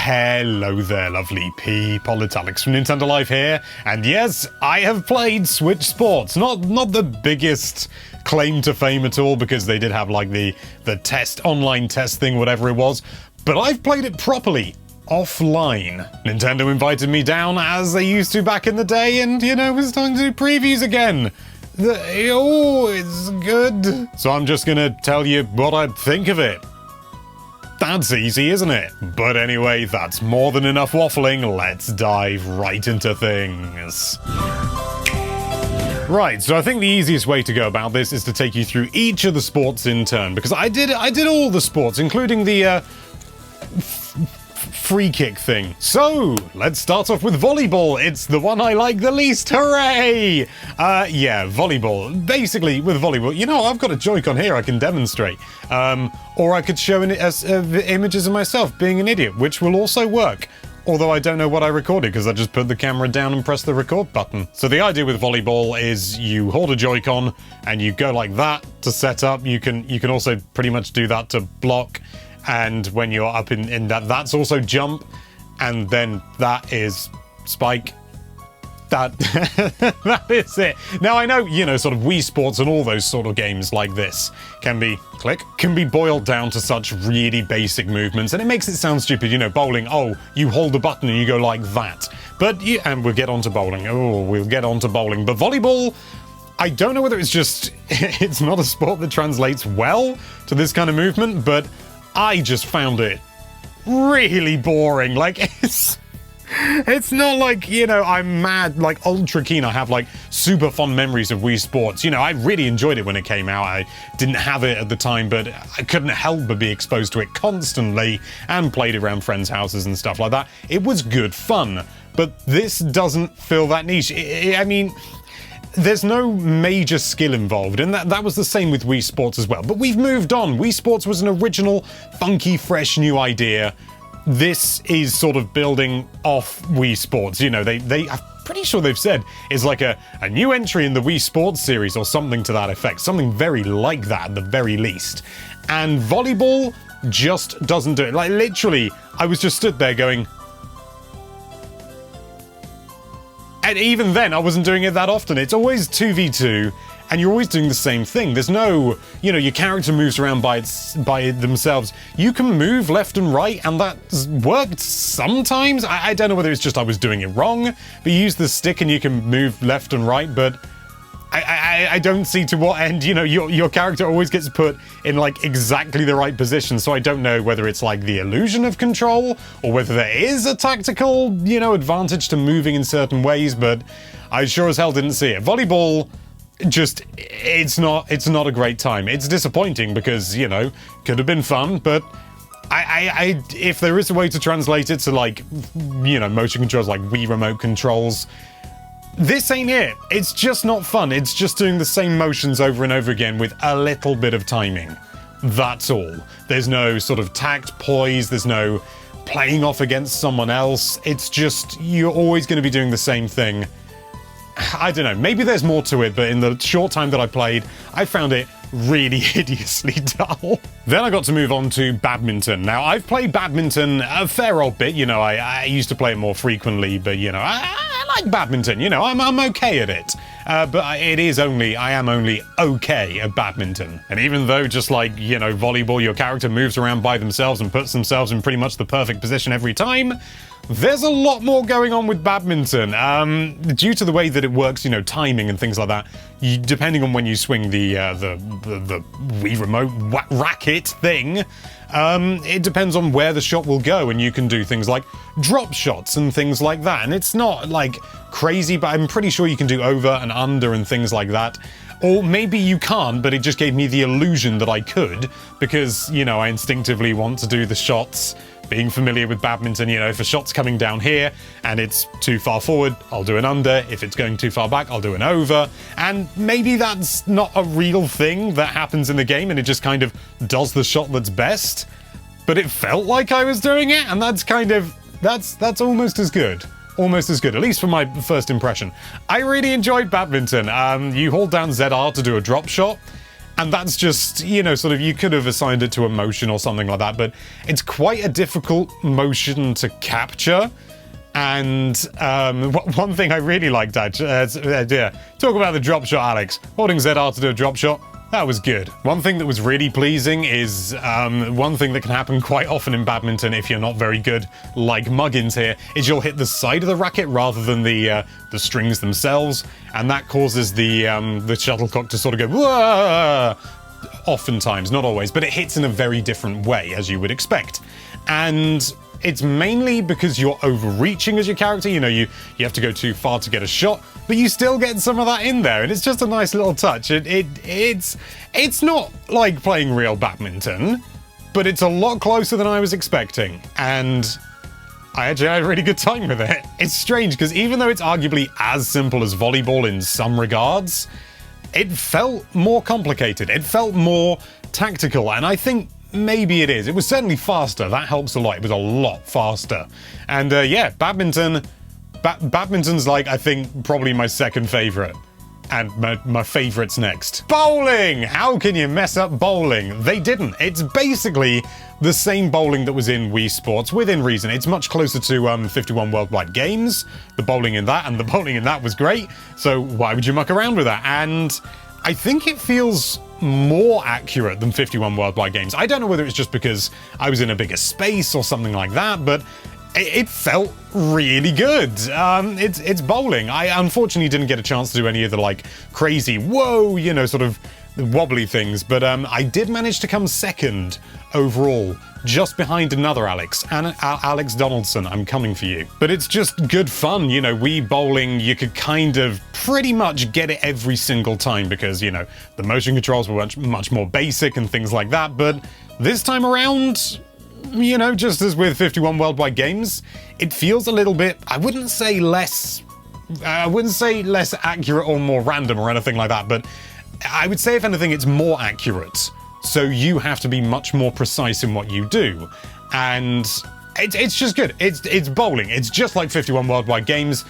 Hello there, lovely people. It's Alex from Nintendo Live here, and yes, I have played Switch Sports. Not the biggest claim to fame at all, because they did have like the online test thing, whatever it was, but I've played it properly. Offline. Nintendo invited me down as they used to back in the day, and you know, it's time to do previews again. Oh, it's good. So I'm just gonna tell you what I think of it. That's easy, isn't it? But anyway, that's more than enough waffling. Let's dive right into things. Right, so I think the easiest way to go about this is to take you through each of the sports in turn, because I did all the sports, including the free kick thing. So, let's start off with volleyball. It's the one I like the least. Hooray! Yeah, volleyball. Basically, with volleyball, you know, I've got a Joy-Con here I can demonstrate. Or I could show images of myself being an idiot, which will also work. Although I don't know what I recorded, because I just put the camera down and pressed the record button. So the idea with volleyball is you hold a Joy-Con and you go like that to set up. You can also pretty much do that to block. And when you're up in that, that's also jump, and then that is spike. That is it. Now I know, you know, sort of Wii Sports and all those sort of games like this can be boiled down to such really basic movements, and it makes it sound stupid. You know, bowling. Oh, you hold the button and you go like that. But yeah, and we'll get onto bowling. Oh, we'll get onto bowling. But volleyball, I don't know whether it's just it's not a sport that translates well to this kind of movement, but I just found it really boring. Like, it's not like, you know, I'm mad, like, ultra keen. I have, like, super fond memories of Wii Sports. You know, I really enjoyed it when it came out. I didn't have it at the time, but I couldn't help but be exposed to it constantly and played around friends' houses and stuff like that. It was good fun, but this doesn't feel that niche. I mean, there's no major skill involved, and that was the same with Wii Sports as well. But we've moved on. Wii Sports was an original, funky, fresh, new idea. This is sort of building off Wii Sports. You know, I'm pretty sure they've said it's like a new entry in the Wii Sports series or something to that effect. Something very like that at the very least. And volleyball just doesn't do it. Like, literally, I was just stood there going, and even then, I wasn't doing it that often. It's always 2v2, and you're always doing the same thing. There's no, you know, your character moves around by themselves. You can move left and right, and that's worked sometimes. I don't know whether it's just I was doing it wrong, but you use the stick and you can move left and right, but I don't see to what end, you know, your character always gets put in, like, exactly the right position, so I don't know whether it's, like, the illusion of control, or whether there is a tactical, you know, advantage to moving in certain ways, but I sure as hell didn't see it. Volleyball, just, it's not a great time. It's disappointing because, you know, could have been fun, but if there is a way to translate it to, like, you know, motion controls, like Wii remote controls, this ain't it. It's just not fun. It's just doing the same motions over and over again with a little bit of timing. That's all. There's no sort of tact, poise, there's no playing off against someone else. It's just, you're always going to be doing the same thing. I don't know, maybe there's more to it, but in the short time that I played, I found it really hideously dull. Then I got to move on to badminton. Now, I've played badminton a fair old bit. You know, I used to play it more frequently, but, you know, I like badminton. You know, I'm okay at it. But I am only okay at badminton. And even though, just like, you know, volleyball, your character moves around by themselves and puts themselves in pretty much the perfect position every time, there's a lot more going on with badminton. Due to the way that it works, you know, timing and things like that, depending on when you swing the Wii remote racket thing, it depends on where the shot will go, and you can do things like drop shots and things like that. And it's not, like, crazy, but I'm pretty sure you can do over and under and things like that. Or maybe you can't, but it just gave me the illusion that I could, because, you know, I instinctively want to do the shots. Being familiar with badminton, you know, if a shot's coming down here and it's too far forward, I'll do an under. If it's going too far back, I'll do an over. And maybe that's not a real thing that happens in the game, and it just kind of does the shot that's best. But it felt like I was doing it, and that's kind of, that's almost as good. Almost as good, at least for my first impression. I really enjoyed badminton. You hold down ZR to do a drop shot, And that's just, you know, sort of, you could have assigned it to a motion or something like that, but it's quite a difficult motion to capture. And one thing I really liked, talk about the drop shot, Alex. Holding ZR to do a drop shot, that was good. One thing that was really pleasing is, one thing that can happen quite often in badminton if you're not very good, like Muggins here, is you'll hit the side of the racket rather than the strings themselves, and that causes the shuttlecock to sort of go, whoa! Oftentimes, not always, but it hits in a very different way, as you would expect. And it's mainly because you're overreaching as your character. You know, you have to go too far to get a shot, but you still get some of that in there, and it's just a nice little touch. It's not like playing real badminton, but it's a lot closer than I was expecting, and I actually had a really good time with it. It's strange, because even though it's arguably as simple as volleyball in some regards, it felt more complicated. It felt more tactical, and I think maybe it is. It was certainly faster. That helps a lot. It was a lot faster. And yeah, badminton's like, I think, probably my second favorite. And my favorites next. Bowling! How can you mess up bowling? They didn't. It's basically the same bowling that was in Wii Sports, within reason. It's much closer to 51 Worldwide Games, the bowling in that, and the bowling in that was great, so why would you muck around with that? And I think it feels more accurate than 51 Worldwide Games. I don't know whether it's just because I was in a bigger space or something like that, but it felt really good. It's bowling. I unfortunately didn't get a chance to do any of the like crazy, whoa, you know, sort of wobbly things, but I did manage to come second overall, just behind another Alex, Alex Donaldson. I'm coming for you. But it's just good fun, you know. Wii bowling, you could kind of pretty much get it every single time because, you know, the motion controls were much more basic and things like that, but this time around, you know, just as with 51 Worldwide Games, it feels a little bit, I wouldn't say less accurate or more random or anything like that, but I would say, if anything, it's more accurate. So you have to be much more precise in what you do. And it's just good. It's bowling. It's just like 51 Worldwide Games.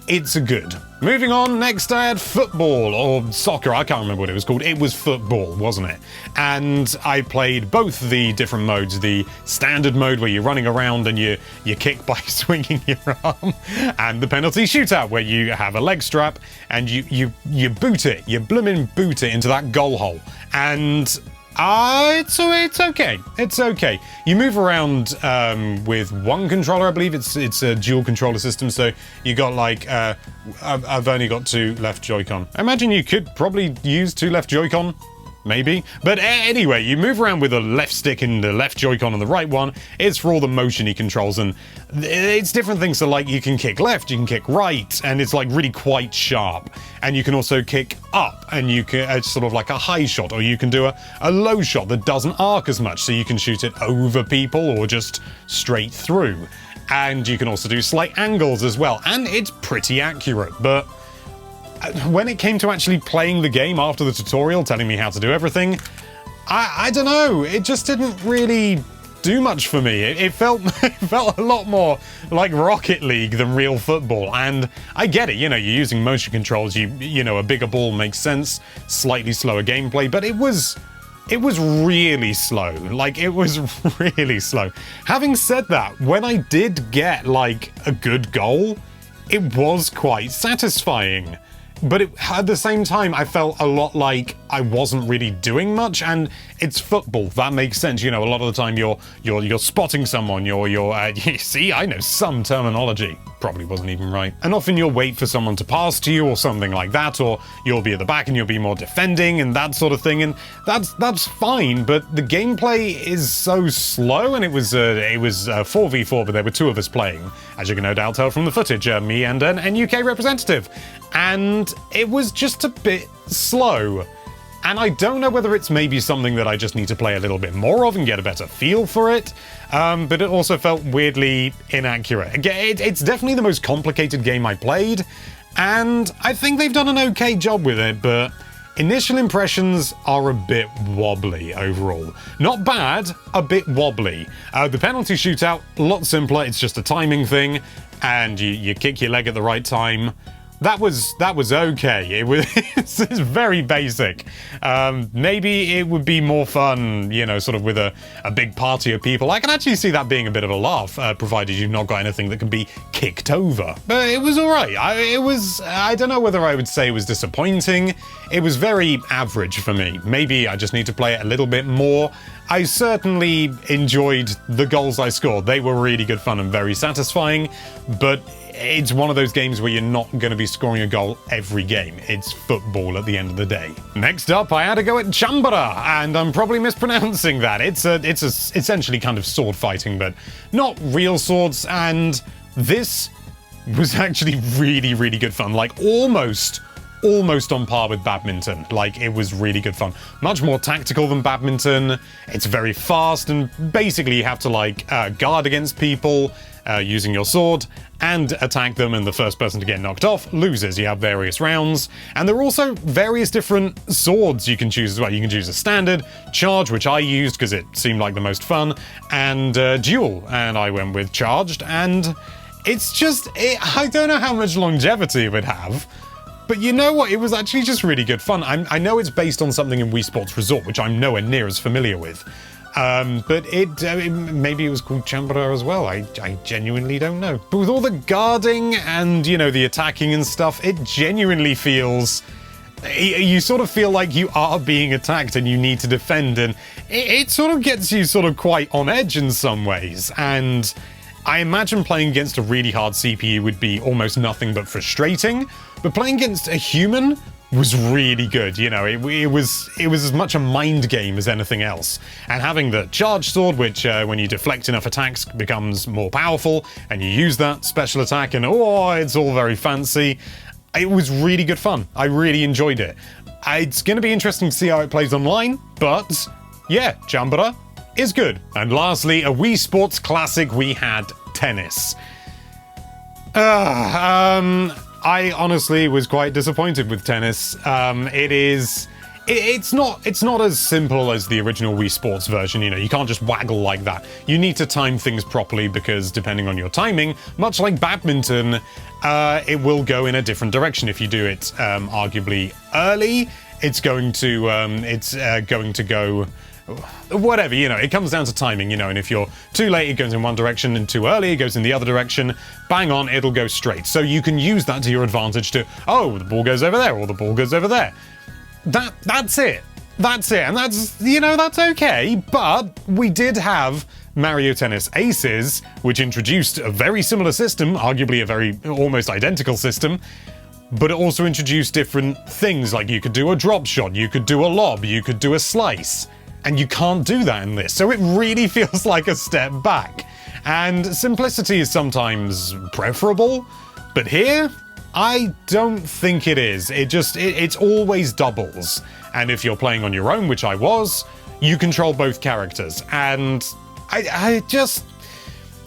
It's a good. Moving on, next I had football, or soccer, I can't remember what it was called. It was football, wasn't it? And I played both the different modes, the standard mode where you're running around and you kick by swinging your arm, and the penalty shootout where you have a leg strap and you boot it, you bloomin' boot it into that goal hole. And it's okay. It's okay. You move around with one controller, I believe. It's a dual controller system, so you got like I've only got 2 left Joy-Con. I imagine you could probably use 2 left Joy-Con. Maybe. But anyway, you move around with the left stick and the left Joy-Con and the right one. It's for all the motion-y controls, and it's different things. So, like, you can kick left, you can kick right, and it's, like, really quite sharp. And you can also kick up, and you can, it's sort of like a high shot, or you can do a low shot that doesn't arc as much, so you can shoot it over people or just straight through. And you can also do slight angles as well, and it's pretty accurate, but when it came to actually playing the game after the tutorial telling me how to do everything, I don't know, it just didn't really do much for me. It felt a lot more like Rocket League than real football, and I get it, you know, you're using motion controls, you know, a bigger ball makes sense, slightly slower gameplay, but it was really slow. Like, it was really slow. Having said that, when I did get, like, a good goal, it was quite satisfying. But at the same time, I felt a lot like I wasn't really doing much, and it's football. That makes sense. You know, a lot of the time you're spotting someone. See, I know some terminology. Probably wasn't even right. And often you'll wait for someone to pass to you or something like that, or you'll be at the back and you'll be more defending and that sort of thing. And that's fine. But the gameplay is so slow, and it was 4v4, but there were 2 of us playing, as you can no doubt tell from the footage. Me and an UK representative. And it was just a bit slow. And I don't know whether it's maybe something that I just need to play a little bit more of and get a better feel for it, but it also felt weirdly inaccurate. Again, it's definitely the most complicated game I played, and I think they've done an okay job with it, but initial impressions are a bit wobbly overall. Not bad, a bit wobbly. The penalty shootout, a lot simpler. It's just a timing thing, and you kick your leg at the right time. that was okay. It was it's very basic. Maybe it would be more fun, you know, sort of with a big party of people. I can actually see that being a bit of a laugh, provided you've not got anything that can be kicked over. But it was all right. I don't know whether I would say it was disappointing. It was very average for me. Maybe I just need to play it a little bit more. I certainly enjoyed the goals I scored. They were really good fun and very satisfying, but it's one of those games where you're not going to be scoring a goal every game. It's football at the end of the day. Next up, I had a go at Chambra, and I'm probably mispronouncing that. It's essentially kind of sword fighting, but not real swords, and this was actually really, really good fun. Like, almost on par with Badminton. Like, it was really good fun. Much more tactical than Badminton. It's very fast, and basically you have to, like, guard against people using your sword and attack them, and the first person to get knocked off loses. You have various rounds, and there are also various different swords you can choose as well. You can choose a standard, charge, which I used because it seemed like the most fun, and duel, and I went with charged, and it's just, I don't know how much longevity it would have, but you know what? It was actually just really good fun. I know it's based on something in Wii Sports Resort, which I'm nowhere near as familiar with. But maybe it was called Chambra as well. I genuinely don't know. But with all the guarding and, you know, the attacking and stuff, it genuinely feels... You sort of feel like you are being attacked and you need to defend, and it sort of gets you sort of quite on edge in some ways. And I imagine playing against a really hard CPU would be almost nothing but frustrating, but playing against a human was really good. You know, it was as much a mind game as anything else. And having the charge sword, which when you deflect enough attacks becomes more powerful, and you use that special attack, and oh, it's all very fancy. It was really good fun. I really enjoyed it. It's going to be interesting to see how it plays online, but yeah, Chambra is good. And lastly, a Wii Sports classic, we had tennis. I honestly was quite disappointed with tennis. It's not as simple as the original Wii Sports version. You know, you can't just waggle like that. You need to time things properly, because depending on your timing, much like Badminton, it will go in a different direction. If you do it arguably early, it's going to go whatever, you know, it comes down to timing, you know, and if you're too late, it goes in one direction, and too early, it goes in the other direction. Bang on, it'll go straight. So you can use that to your advantage to, oh, the ball goes over there, or the ball goes over there. That's it. And that's, you know, that's okay. But we did have Mario Tennis Aces, which introduced a very similar system, arguably a very almost identical system, but it also introduced different things, like you could do a drop shot, you could do a lob, you could do a slice. And you can't do that in this, so it really feels like a step back. And simplicity is sometimes preferable, but here, I don't think it is. It's always doubles. And if you're playing on your own, which I was, you control both characters. And it just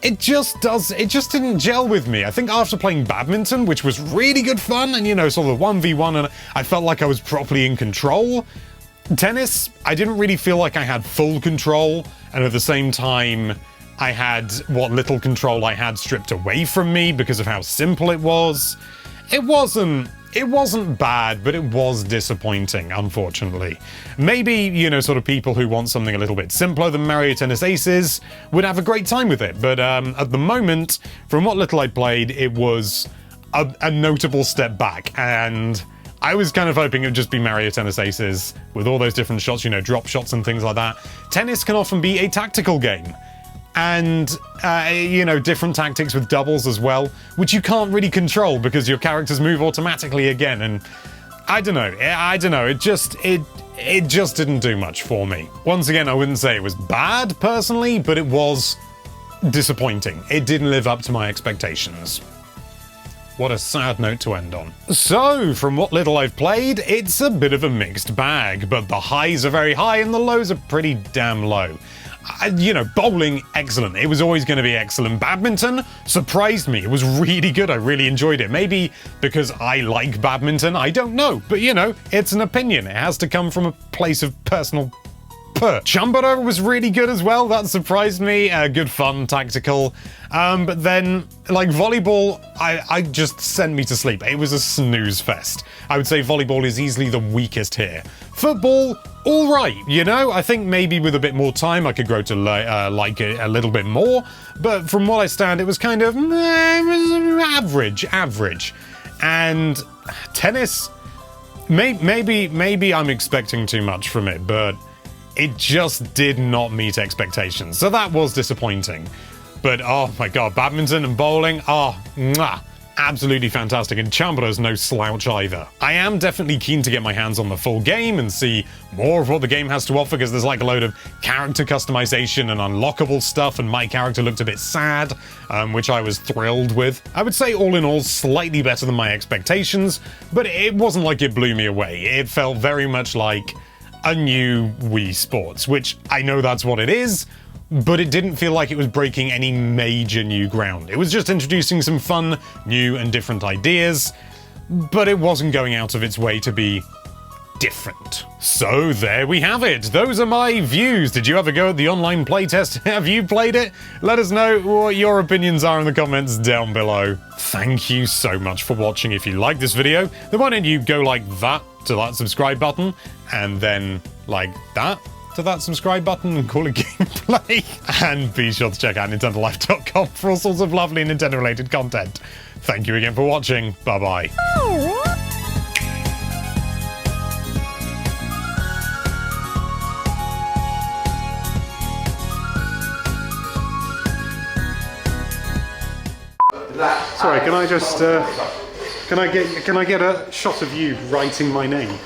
didn't gel with me. I think after playing Badminton, which was really good fun, and, you know, sort of 1v1, and I felt like I was properly in control, tennis, I didn't really feel like I had full control, and at the same time, I had what little control I had stripped away from me because of how simple it was. It wasn't bad, but it was disappointing, unfortunately. Maybe, you know, sort of people who want something a little bit simpler than Mario Tennis Aces would have a great time with it, but at the moment, from what little I played, it was a notable step back, and I was kind of hoping it would just be Mario Tennis Aces with all those different shots, you know, drop shots and things like that. Tennis can often be a tactical game. And, you know, different tactics with doubles as well, which you can't really control because your characters move automatically again. And I don't know. It just didn't do much for me. Once again, I wouldn't say it was bad personally, but it was disappointing. It didn't live up to my expectations. What a sad note to end on. So, from what little I've played, it's a bit of a mixed bag, but the highs are very high and the lows are pretty damn low. You know, bowling, excellent. It was always going to be excellent. Badminton surprised me. It was really good. I really enjoyed it. Maybe because I like badminton, I don't know. But, you know, it's an opinion. It has to come from a place of personal Chambra was really good as well. That surprised me. Good fun, tactical. But then, like, volleyball, I just sent me to sleep. It was a snooze fest. I would say volleyball is easily the weakest here. Football, all right, you know? I think maybe with a bit more time I could grow to like it a little bit more. But from what I stand, it was kind of average. And tennis, maybe I'm expecting too much from it, but it just did not meet expectations. So that was disappointing. But oh my god, badminton and bowling, absolutely fantastic, and Chambra's no slouch either. I am definitely keen to get my hands on the full game and see more of what the game has to offer, because there's like a load of character customization and unlockable stuff, and my character looked a bit sad, which I was thrilled with. I would say all in all, slightly better than my expectations, but it wasn't like it blew me away. It felt very much like a new Wii Sports, which I know that's what it is, but it didn't feel like it was breaking any major new ground. It was just introducing some fun, new and different ideas, but it wasn't going out of its way to be different. So there we have it. Those are my views. Did you ever go at the online playtest? Have you played it? Let us know what your opinions are in the comments down below. Thank you so much for watching. If you like this video, then why don't you go like that to that subscribe button, and then like that to that subscribe button, and call it gameplay. And be sure to check out NintendoLife.com for all sorts of lovely Nintendo-related content. Thank you again for watching. Bye-bye. Sorry, can I just, can I get a shot of you writing my name?